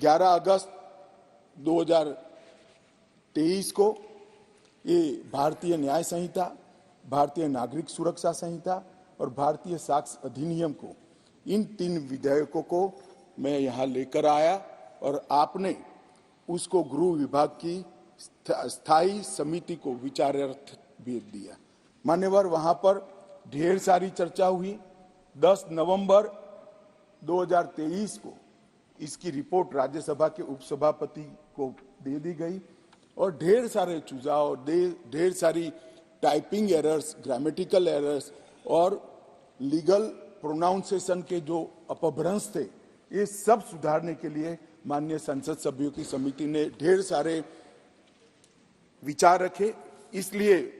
11 अगस्त 2023 को ये भारतीय न्याय संहिता, भारतीय नागरिक सुरक्षा संहिता और भारतीय साक्ष्य अधिनियम को, इन 3 विधेयकों को मैं यहाँ लेकर आया और आपने उसको गृह विभाग की स्थायी समिति को विचारार्थ भेज दिया। मान्यवर, वहां पर ढेर सारी चर्चा हुई। 10 नवंबर 2023 को इसकी रिपोर्ट राज्यसभा के उपसभापति को दे दी गई और ढेर सारे सुझाव, ढेर सारी टाइपिंग एरर्स, ग्रामेटिकल एरर्स और लीगल प्रोनाउंसिएशन के जो अपभ्रंश थे, ये सब सुधारने के लिए माननीय संसद सभ्यों की समिति ने ढेर सारे विचार रखे। इसलिए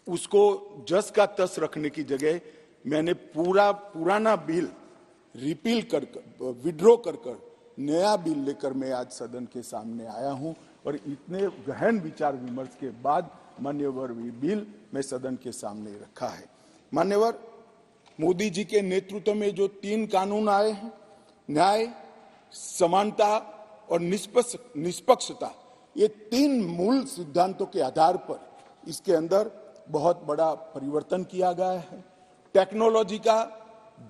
उसको जस का तस रखने की जगह मैंने पुराना बिल रिपील कर विड्रॉ कर नया बिल लेकर मैं आज सदन के सामने आया हूं और इतने गहन विचार विमर्श के बाद मान्यवर बिल मैं सदन के सामने रखा है। मान्यवर, मोदी जी के नेतृत्व में जो 3 कानून आए हैं, न्याय, समानता और निष्पक्षता, ये 3 मूल सिद्धांतों के आधार पर इसके अंदर बहुत बड़ा परिवर्तन किया गया है। टेक्नोलॉजी का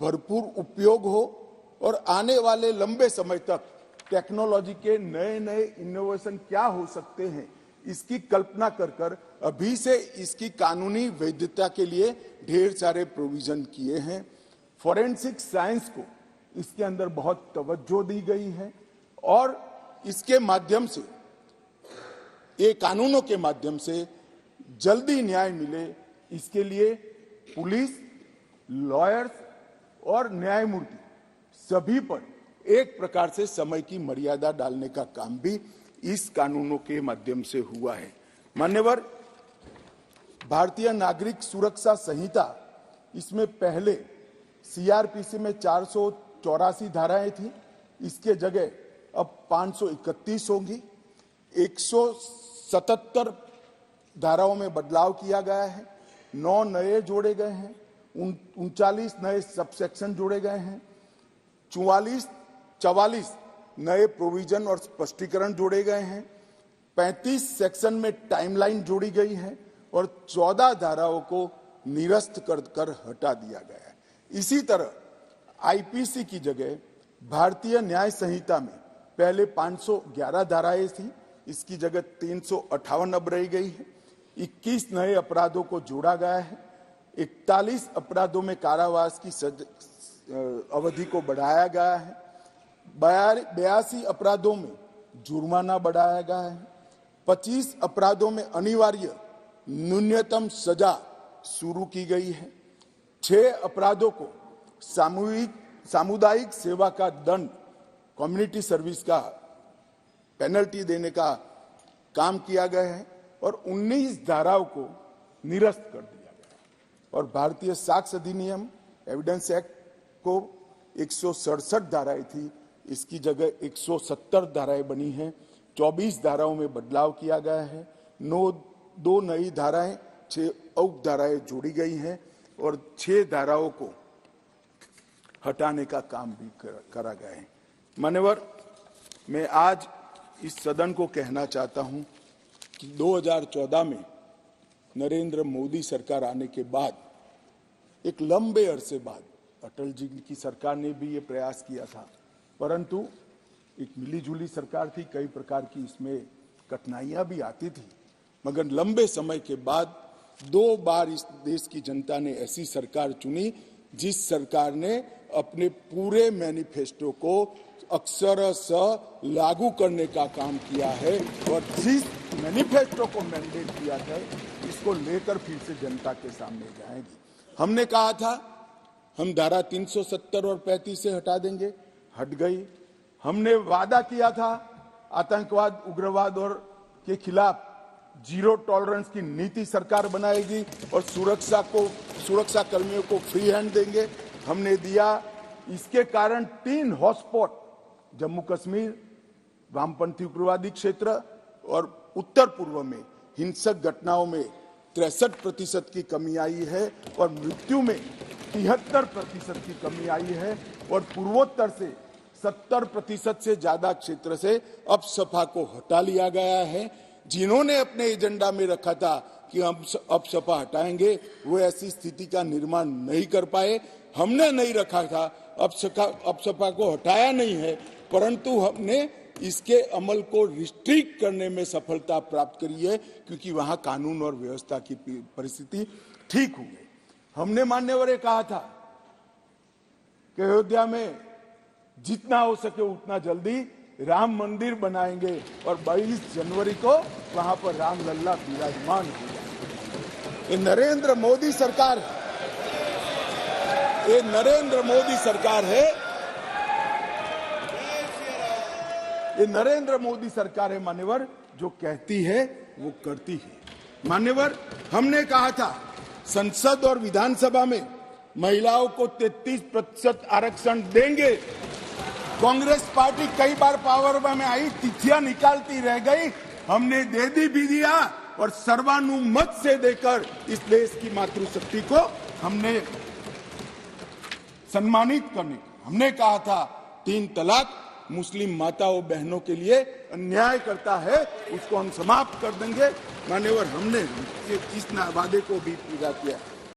भरपूर उपयोग हो और आने वाले लंबे समय तक टेक्नोलॉजी के नए नए इनोवेशन क्या हो सकते हैं, इसकी कल्पना कर अभी से इसकी कानूनी वैधता के लिए ढेर सारे प्रोविजन किए हैं। फॉरेंसिक साइंस को इसके अंदर बहुत तवज्जो दी गई है और इसके माध्यम से, ये कानूनों के माध्यम से जल्दी न्याय मिले, इसके लिए पुलिस, लॉयर्स और न्यायमूर्ति सभी पर एक प्रकार से समय की मर्यादा डालने का काम भी इस कानूनों के माध्यम से हुआ है। मान्यवर, भारतीय नागरिक सुरक्षा संहिता, इसमें पहले सीआरपीसी में 484 धाराएं थी, इसके जगह अब 531 होंगी। 177 धाराओं में बदलाव किया गया है, 9 नए जोड़े गए हैं, 39 नए सबसेक्शन जोड़े गए हैं, 44 नए प्रोविजन और स्पष्टीकरण जोड़े गए हैं, 35 सेक्शन में टाइमलाइन जोड़ी गई है और 14 धाराओं को निरस्त कर हटा दिया गया है। इसी तरह आईपीसी की जगह भारतीय न्याय संहिता में पहले 511 धाराएं थी, इसकी जगह 358 अब रह गई है। 21 नए अपराधों को जोड़ा गया है। 41 अपराधों में कारावास की अवधि को बढ़ाया गया है। 82 अपराधों में जुर्माना बढ़ाया गया है। 25 अपराधों में अनिवार्य न्यूनतम सजा शुरू की गई है। 6 अपराधों को सामुदायिक सेवा का दंड, कम्युनिटी सर्विस का पेनल्टी देने का काम किया गया है और 19 धाराओं को निरस्त कर दिया गया है। और भारतीय साक्ष्य अधिनियम, एविडेंस एक्ट को 167 धाराएं थी, इसकी जगह 170 धाराएं बनी हैं। 24 धाराओं में बदलाव किया गया है। 2 नई धाराएं, 6 उप धाराएं जोड़ी गई हैं और 6 धाराओं को हटाने का काम भी करा गया है। मान्यवर, मैं आज इस सदन को कहना चाहता हूं कि 2014 में नरेंद्र मोदी सरकार आने के बाद, एक लंबे अरसे बाद, अटल जी की सरकार ने भी ये प्रयास किया था, परंतु एक मिलीजुली सरकार थी, कई प्रकार की इसमें कठिनाइयां भी आती थी, मगर लंबे समय के बाद 2 बार इस देश की जनता ने ऐसी सरकार चुनी जिस सरकार ने अपने पूरे मैनिफेस्टो को अक्षरशः लागू करने का काम किया है और जिस मैनिफेस्टो को मैंडेट किया था, इसको लेकर फिर से जनता के सामने जाएगी। हमने कहा था हम धारा 370 और 35 से हटा देंगे, हट गई। हमने वादा किया था आतंकवाद, उग्रवाद और के खिलाफ जीरो टॉलरेंस की नीति सरकार बनाएगी और सुरक्षा कर्मियों को फ्री हैंड देंगे, हमने दिया। इसके कारण 3 हॉटस्पॉट, जम्मू कश्मीर, वामपंथी उग्रवादी क्षेत्र और उत्तर पूर्व में हिंसक घटनाओं में 63% की कमी आई है और मृत्यु में 73% की कमी आई है और पूर्वोत्तर से 70% से ज्यादा क्षेत्र से अब सपा को हटा लिया गया है। जिन्होंने अपने एजेंडा में रखा था कि हम अब सपा हटाएंगे, वो ऐसी स्थिति का निर्माण नहीं कर पाए। हमने नहीं रखा था, अब सपा को हटाया नहीं है, परंतु हमने इसके अमल को रिस्ट्रिक्ट करने में सफलता प्राप्त करी है, क्योंकि वहां कानून और व्यवस्था की परिस्थिति ठीक हो गई। हमने मान्यवर ने कहा था कि अयोध्या में जितना हो सके उतना जल्दी राम मंदिर बनाएंगे और 22 जनवरी को वहां पर राम लल्ला विराजमान हो जाएंगे। ये नरेंद्र मोदी सरकार है, ये नरेंद्र मोदी सरकार है, ये नरेंद्र मोदी सरकार है मान्यवर, जो कहती है वो करती है। मान्यवर, हमने कहा था संसद और विधानसभा में महिलाओं को 33% आरक्षण देंगे। कांग्रेस पार्टी कई बार पावर में आई, तिथियां निकालती रह गई, हमने दे भी दिया और सर्वानुमत से देकर इस देश की मातृशक्ति को हमने सम्मानित करने। हमने कहा था 3 तलाक मुस्लिम माताओं बहनों के लिए अन्याय करता है, उसको हम समाप्त कर देंगे। मान्यवर, हमने इस वादे को भी पूरा किया।